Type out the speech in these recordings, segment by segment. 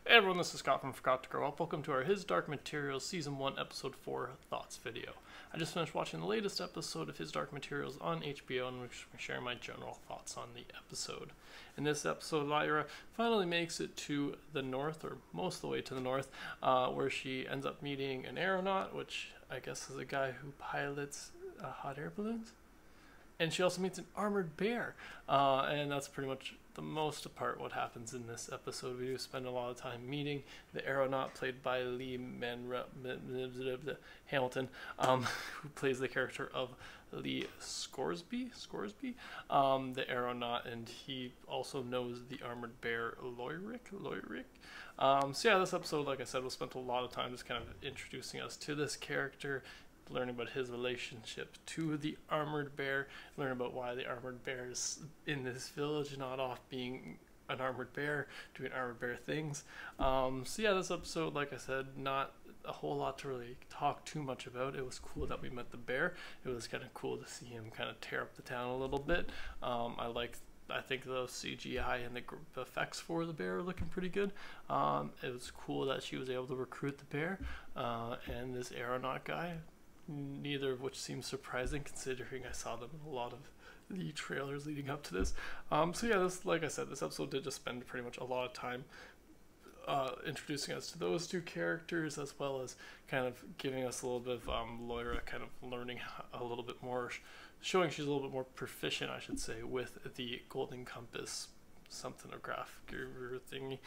Hey everyone, this is Scott from Forgot to Grow Up. Welcome to our His Dark Materials Season 1 Episode 4 Thoughts video. I just finished watching the latest episode of His Dark Materials on HBO and I'm sharing my general thoughts on the episode. In this episode, Lyra finally makes it to the north, or most of the way to the north, where she ends up meeting an aeronaut, which I guess is a guy who pilots hot air balloons. And she also meets an armored bear, and that's pretty much the most part what happens in this episode. We do spend a lot of time meeting the aeronaut, played by Hamilton, who plays the character of Lee Scoresby, the aeronaut, and he also knows the armored bear Loyric. So yeah, this episode, like I said, we spent a lot of time just kind of introducing us to this character, learning about his relationship to the armored bear, learn about why the armored bear is in this village, not off being an armored bear, doing armored bear things. So yeah, this episode, like I said, not a whole lot to really talk too much about. It was cool that we met the bear. It was kind of cool to see him kind of tear up the town a little bit. I think the CGI and the effects for the bear are looking pretty good. It was cool that she was able to recruit the bear and this aeronaut guy, neither of which seems surprising considering I saw them in a lot of the trailers leading up to this. So yeah, like I said, this episode did just spend pretty much a lot of time introducing us to those two characters, as well as kind of giving us a little bit of Lyra kind of learning a little bit more, showing she's a little bit more proficient, I should say, with the Golden Compass something of graph guru thingy.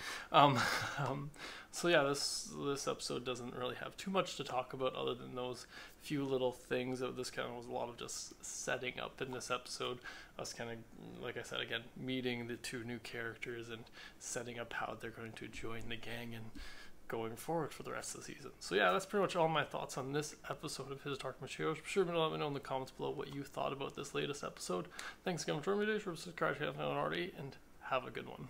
So yeah, this episode doesn't really have too much to talk about other than those few little things. This kind of was a lot of just setting up in this episode. Us kind of, like I said again, meeting the two new characters and setting up how they're going to join the gang and going forward for the rest of the season. So yeah, that's pretty much all my thoughts on this episode of His Dark Materials. Be sure to let me know in the comments below what you thought about this latest episode. Thanks again for joining me today. Subscribe if you haven't already, and have a good one.